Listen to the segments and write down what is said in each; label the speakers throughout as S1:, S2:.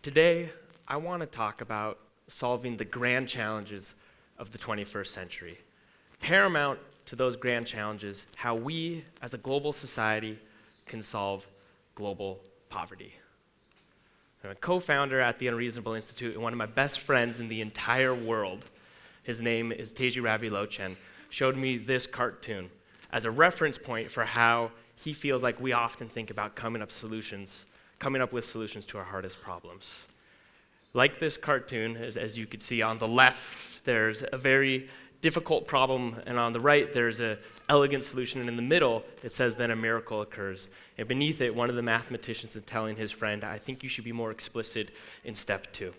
S1: Today, I want to talk about solving the grand challenges of the 21st century. Paramount to those grand challenges, how we as a global society can solve global poverty. I'm a co-founder at the Unreasonable Institute and one of my best friends in the entire world, his name is Teji Ravi-Lochen, showed me this cartoon as a reference point for how he feels like we often think about coming up with solutions to our hardest problems. Like this cartoon, as you can see on the left, there's a very difficult problem, and on the right, there's an elegant solution, and in the middle, it says then a miracle occurs. And beneath it, one of the mathematicians is telling his friend, I think you should be more explicit in step 2.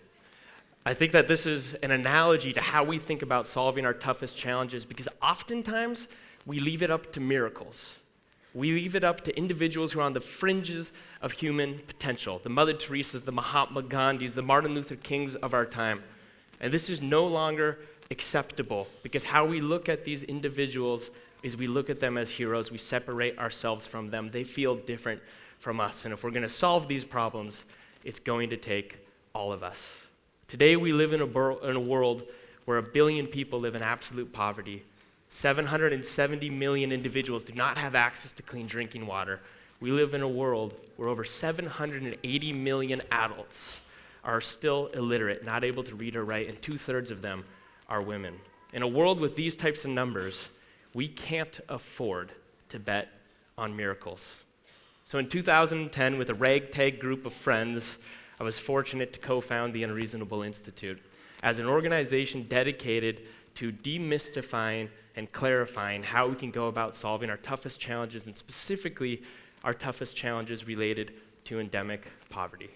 S1: I think that this is an analogy to how we think about solving our toughest challenges, because oftentimes, we leave it up to miracles. We leave it up to individuals who are on the fringes of human potential, the Mother Teresas, the Mahatma Gandhis, the Martin Luther Kings of our time. And this is no longer acceptable, because how we look at these individuals is we look at them as heroes. We separate ourselves from them. They feel different from us. And if we're going to solve these problems, it's going to take all of us. Today, we live in a world where 1 billion people live in absolute poverty. 770 million individuals do not have access to clean drinking water. We live in a world where over 780 million adults are still illiterate, not able to read or write, and 2/3 of them are women. In a world with these types of numbers, we can't afford to bet on miracles. So in 2010, with a ragtag group of friends, I was fortunate to co-found the Unreasonable Institute as an organization dedicated to demystifying and clarifying how we can go about solving our toughest challenges, and specifically our toughest challenges related to endemic poverty.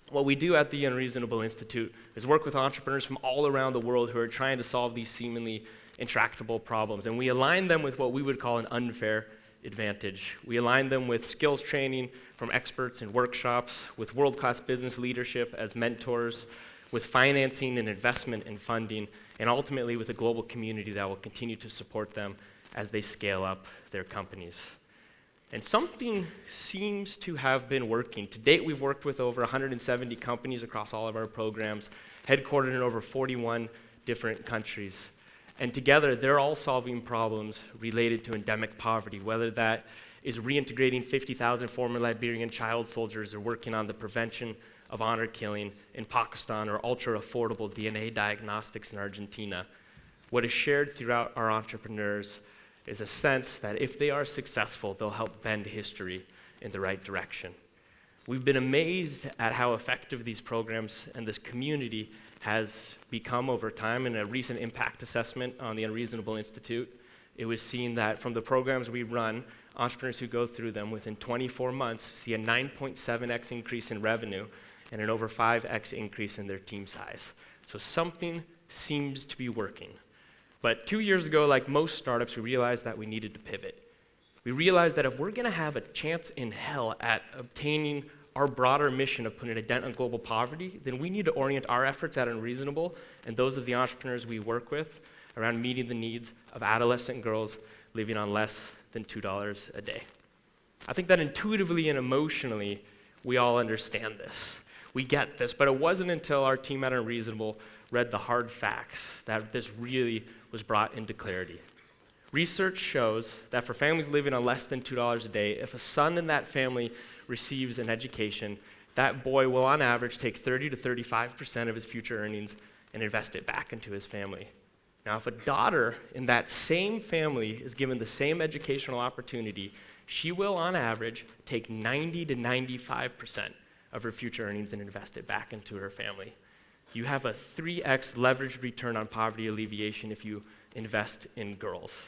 S1: What we do at the Unreasonable Institute is work with entrepreneurs from all around the world who are trying to solve these seemingly intractable problems, and we align them with what we would call an unfair advantage. We align them with skills training from experts in workshops, with world-class business leadership as mentors, with financing and investment and funding, and ultimately with a global community that will continue to support them as they scale up their companies. And something seems to have been working. To date, we've worked with over 170 companies across all of our programs, headquartered in over 41 different countries. And together, they're all solving problems related to endemic poverty, whether that is reintegrating 50,000 former Liberian child soldiers or working on the prevention of honor killing in Pakistan or ultra-affordable DNA diagnostics in Argentina. What is shared throughout our entrepreneurs is a sense that if they are successful, they'll help bend history in the right direction. We've been amazed at how effective these programs and this community has become over time. In a recent impact assessment on the Unreasonable Institute, it was seen that from the programs we run, entrepreneurs who go through them within 24 months see a 9.7x increase in revenue and an over 5x increase in their team size. So something seems to be working. But 2 years ago, like most startups, we realized that we needed to pivot. We realized that if we're going to have a chance in hell at obtaining our broader mission of putting a dent on global poverty, then we need to orient our efforts at Unreasonable and those of the entrepreneurs we work with around meeting the needs of adolescent girls living on less than $2 a day. I think that intuitively and emotionally, we all understand this. We get this, but it wasn't until our team at Unreasonable read the hard facts that this really was brought into clarity. Research shows that for families living on less than $2 a day, if a son in that family receives an education, that boy will on average take 30 to 35% of his future earnings and invest it back into his family. Now, if a daughter in that same family is given the same educational opportunity, she will on average take 90 to 95% of her future earnings and invest it back into her family. You have a 3x leveraged return on poverty alleviation if you invest in girls.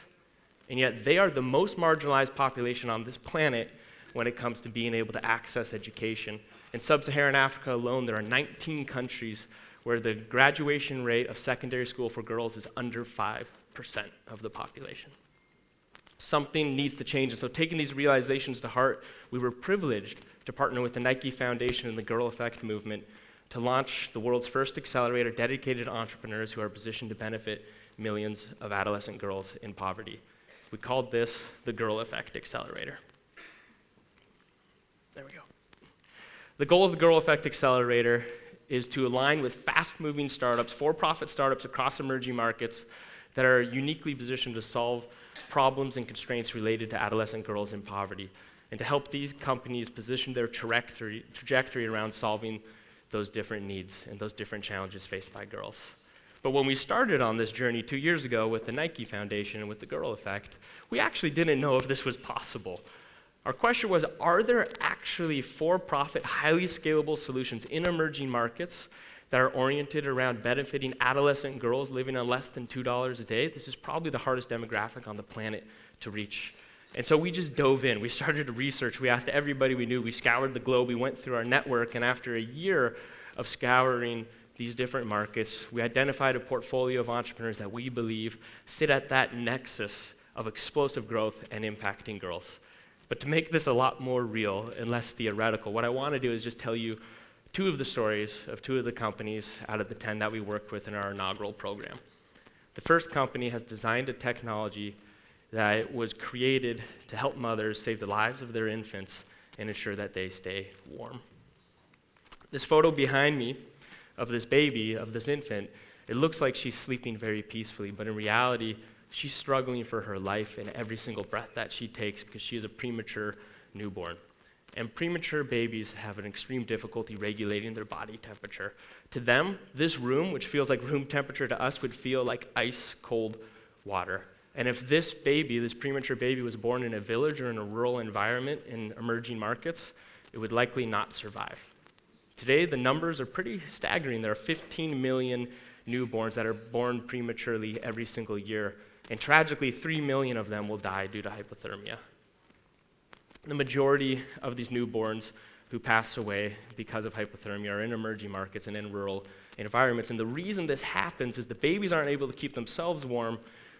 S1: And yet they are the most marginalized population on this planet when it comes to being able to access education. In sub-Saharan Africa alone, there are 19 countries where the graduation rate of secondary school for girls is under 5% of the population. Something needs to change, and so taking these realizations to heart, we were privileged to partner with the Nike Foundation and the Girl Effect movement to launch the world's first accelerator dedicated to entrepreneurs who are positioned to benefit millions of adolescent girls in poverty. We called this the Girl Effect Accelerator. There we go. The goal of the Girl Effect Accelerator is to align with fast-moving startups, for-profit startups across emerging markets that are uniquely positioned to solve problems and constraints related to adolescent girls in poverty, and to help these companies position their trajectory around solving those different needs and those different challenges faced by girls. But when we started on this journey 2 years ago with the Nike Foundation and with the Girl Effect, we actually didn't know if this was possible. Our question was, are there actually for-profit, highly scalable solutions in emerging markets that are oriented around benefiting adolescent girls living on less than $2 a day? This is probably the hardest demographic on the planet to reach. And so we just dove in. We started to research. We asked everybody we knew. We scoured the globe. We went through our network. And after a year of scouring these different markets, we identified a portfolio of entrepreneurs that we believe sit at that nexus of explosive growth and impacting girls. But to make this a lot more real and less theoretical, what I want to do is just tell you 2 of the stories of 2 of the companies out of the 10 that we worked with in our inaugural program. The first company has designed a technology that was created to help mothers save the lives of their infants and ensure that they stay warm. This photo behind me of this baby, of this infant, it looks like she's sleeping very peacefully, but in reality, she's struggling for her life and every single breath that she takes because she is a premature newborn. And premature babies have an extreme difficulty regulating their body temperature. To them, this room, which feels like room temperature to us, would feel like ice cold water. And if this baby, this premature baby, was born in a village or in a rural environment in emerging markets, it would likely not survive. Today, the numbers are pretty staggering. There are 15 million newborns that are born prematurely every single year. And tragically, 3 million of them will die due to hypothermia. The majority of these newborns who pass away because of hypothermia are in emerging markets and in rural environments. And the reason this happens is the babies aren't able to keep themselves warm,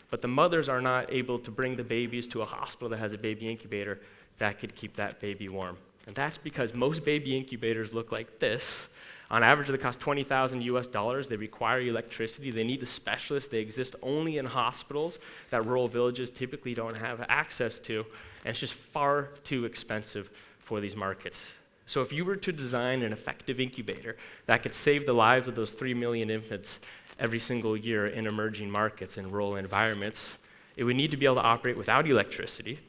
S1: but the mothers are not able to bring the babies to a hospital that has a baby incubator that could keep that baby warm. And that's because most baby incubators look like this. On average, they cost $20,000 US. They require electricity. They need a specialist. They exist only in hospitals that rural villages typically don't have access to. And it's just far too expensive for these markets. So if you were to design an effective incubator that could save the lives of those 3 million infants every single year in emerging markets and rural environments, it would need to be able to operate without electricity.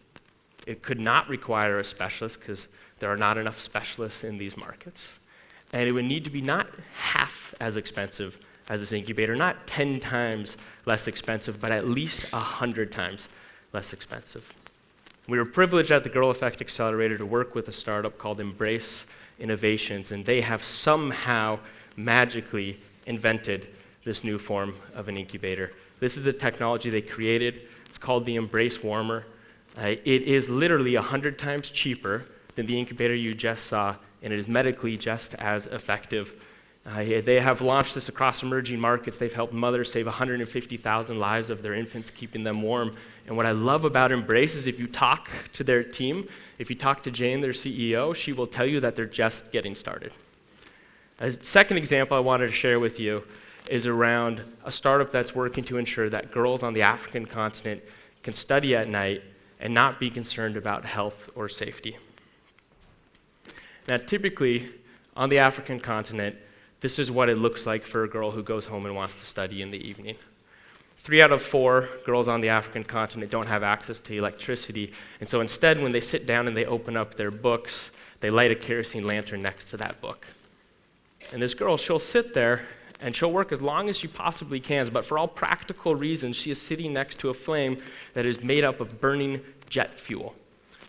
S1: It could not require a specialist because there are not enough specialists in these markets. And it would need to be not half as expensive as this incubator, not 10 times less expensive, but at least 100 times less expensive. We were privileged at the Girl Effect Accelerator to work with a startup called Embrace Innovations, and they have somehow magically invented this new form of an incubator. This is the technology they created. It's called the Embrace Warmer. It is literally 100 times cheaper than the incubator you just saw, and it is medically just as effective. They have launched this across emerging markets. They've helped mothers save 150,000 lives of their infants, keeping them warm. And what I love about Embrace is if you talk to their team, if you talk to Jane, their CEO, she will tell you that they're just getting started. A second example I wanted to share with you is around a startup that's working to ensure that girls on the African continent can study at night and not be concerned about health or safety. Now, typically, on the African continent, this is what it looks like for a girl who goes home and wants to study in the evening. 3 out of 4 girls on the African continent don't have access to electricity, and so instead, when they sit down and they open up their books, they light a kerosene lantern next to that book. And this girl, she'll sit there, and she'll work as long as she possibly can, but for all practical reasons, she is sitting next to a flame that is made up of burning jet fuel.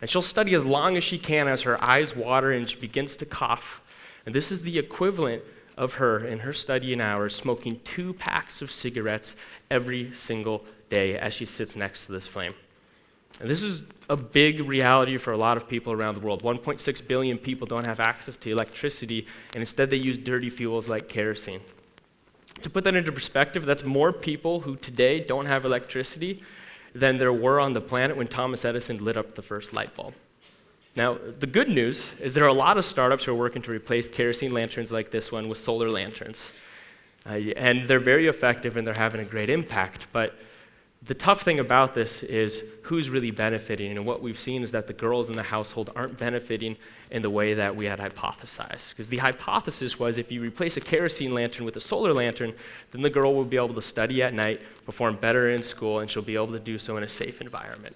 S1: And she'll study as long as she can as her eyes water and she begins to cough. And this is the equivalent of her, in her studying hours, smoking 2 packs of cigarettes every single day as she sits next to this flame. And this is a big reality for a lot of people around the world. 1.6 billion people don't have access to electricity, and instead they use dirty fuels like kerosene. To put that into perspective, that's more people who today don't have electricity than there were on the planet when Thomas Edison lit up the first light bulb. Now, the good news is there are a lot of startups who are working to replace kerosene lanterns like this one with solar lanterns. And they're very effective and they're having a great impact. But The tough thing about this is who's really benefiting, and what we've seen is that the girls in the household aren't benefiting in the way that we had hypothesized. Because the hypothesis was if you replace a kerosene lantern with a solar lantern, then the girl will be able to study at night, perform better in school, and she'll be able to do so in a safe environment.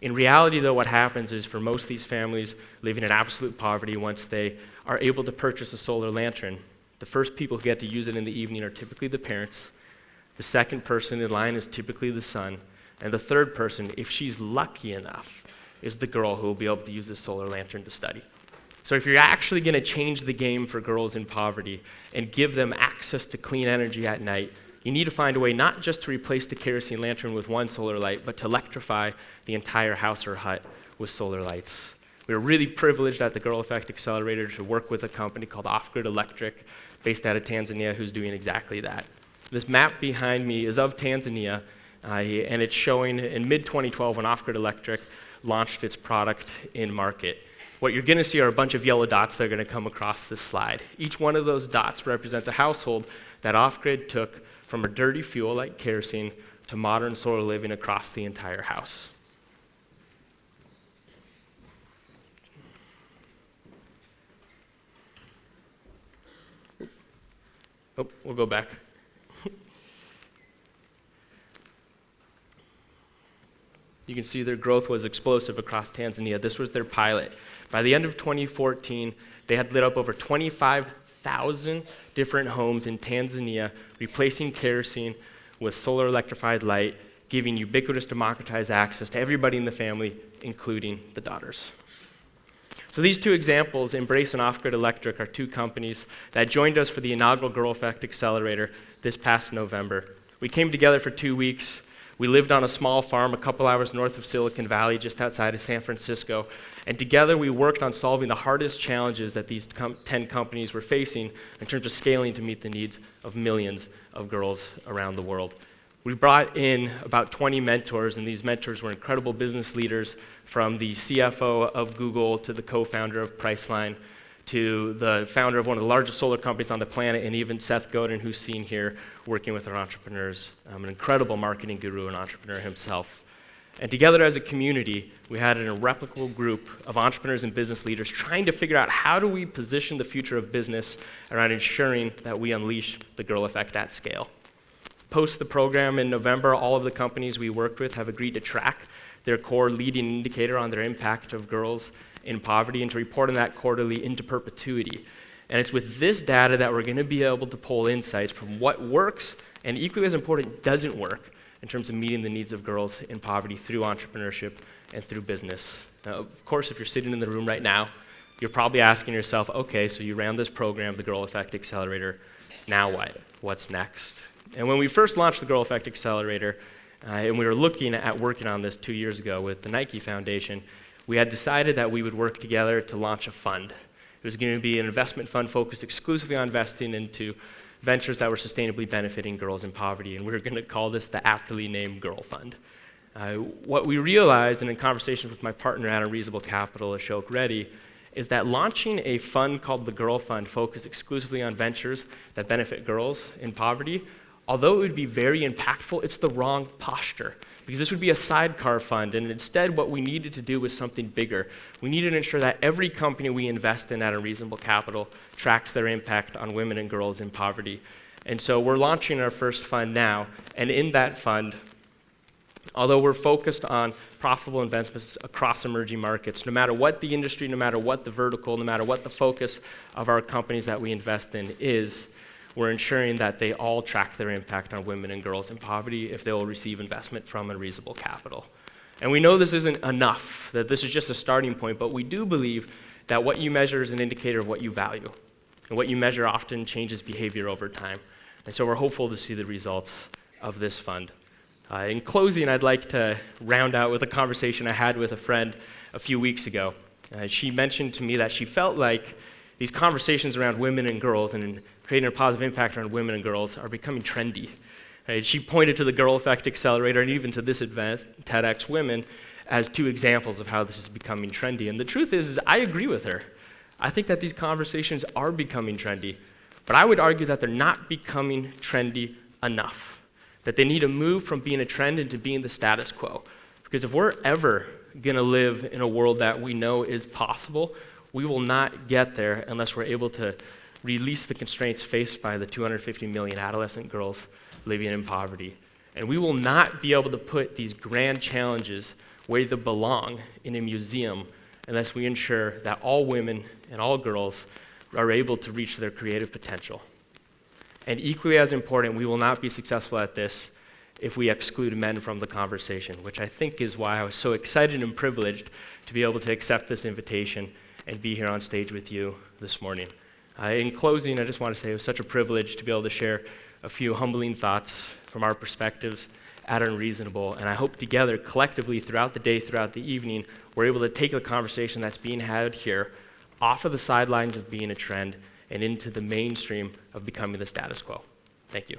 S1: In reality, though, what happens is for most of these families living in absolute poverty, once they are able to purchase a solar lantern, the first people who get to use it in the evening are typically the parents. The second person in line is typically the son. And the third person, if she's lucky enough, is the girl who will be able to use the solar lantern to study. So if you're actually going to change the game for girls in poverty and give them access to clean energy at night, you need to find a way not just to replace the kerosene lantern with one solar light, but to electrify the entire house or hut with solar lights. We are really privileged at the Girl Effect Accelerator to work with a company called Off-Grid Electric, based out of Tanzania, who's doing exactly that. This map behind me is of Tanzania, and it's showing in mid-2012 when Off-Grid Electric launched its product in market. What you're going to see are a bunch of yellow dots that are going to come across this slide. Each one of those dots represents a household that Off-Grid took from a dirty fuel like kerosene to modern solar living across the entire house. Oh, we'll go back. You can see their growth was explosive across Tanzania. This was their pilot. By the end of 2014, they had lit up over 25,000 different homes in Tanzania, replacing kerosene with solar electrified light, giving ubiquitous democratized access to everybody in the family, including the daughters. So these two examples, Embrace and Off-Grid Electric, are two companies that joined us for the inaugural Girl Effect Accelerator this past November. We came together for 2 weeks. We lived on a small farm a couple hours north of Silicon Valley, just outside of San Francisco. And together we worked on solving the hardest challenges that these 10 companies were facing in terms of scaling to meet the needs of millions of girls around the world. We brought in about 20 mentors, and these mentors were incredible business leaders, from the CFO of Google to the co-founder of Priceline to the founder of one of the largest solar companies on the planet, and even Seth Godin, who's seen here working with our entrepreneurs, an incredible marketing guru and entrepreneur himself. And together as a community, we had an irreplicable group of entrepreneurs and business leaders trying to figure out how do we position the future of business around ensuring that we unleash the Girl Effect at scale. Post the program in November, all of the companies we worked with have agreed to track their core leading indicator on their impact of girls in poverty and to report on that quarterly into perpetuity. And it's with this data that we're going to be able to pull insights from what works and, equally as important, doesn't work in terms of meeting the needs of girls in poverty through entrepreneurship and through business. Now, of course, if you're sitting in the room right now, you're probably asking yourself, okay, so you ran this program, the Girl Effect Accelerator, now what? What's next? And when we first launched the Girl Effect Accelerator, and we were looking at working on this 2 years ago with the Nike Foundation, we had decided that we would work together to launch a fund. It was going to be an investment fund focused exclusively on investing into ventures that were sustainably benefiting girls in poverty, and we were going to call this the aptly named Girl Fund. What we realized, and in conversations with my partner at Unreasonable Capital, Ashok Reddy, is that launching a fund called the Girl Fund focused exclusively on ventures that benefit girls in poverty, although it would be very impactful, it's the wrong posture, because this would be a sidecar fund, and instead what we needed to do was something bigger. We needed to ensure that every company we invest in at Unreasonable Capital tracks their impact on women and girls in poverty. And so we're launching our first fund now, and in that fund, although we're focused on profitable investments across emerging markets, no matter what the industry, no matter what the vertical, no matter what the focus of our companies that we invest in is, we're ensuring that they all track their impact on women and girls in poverty if they will receive investment from Unreasonable Capital. And we know this isn't enough, that this is just a starting point, but we do believe that what you measure is an indicator of what you value. And what you measure often changes behavior over time. And so we're hopeful to see the results of this fund. In closing, I'd like to round out with a conversation I had with a friend a few weeks ago. She mentioned to me that she felt like these conversations around women and girls and creating a positive impact on women and girls are becoming trendy. Right? She pointed to the Girl Effect Accelerator and even to this event, TEDxWomen, as two examples of how this is becoming trendy. And the truth is I agree with her. I think that these conversations are becoming trendy, but I would argue that they're not becoming trendy enough. that they need to move from being a trend into being the status quo. Because if we're ever going to live in a world that we know is possible, we will not get there unless we're able to release the constraints faced by the 250 million adolescent girls living in poverty. And we will not be able to put these grand challenges where they belong in a museum unless we ensure that all women and all girls are able to reach their creative potential. And equally as important, we will not be successful at this if we exclude men from the conversation, which I think is why I was so excited and privileged to be able to accept this invitation and be here on stage with you this morning. In closing, I just want to say it was such a privilege to be able to share a few humbling thoughts from our perspectives at Unreasonable, and I hope together, collectively, throughout the day, throughout the evening, we're able to take the conversation that's being had here off of the sidelines of being a trend and into the mainstream of becoming the status quo. Thank you.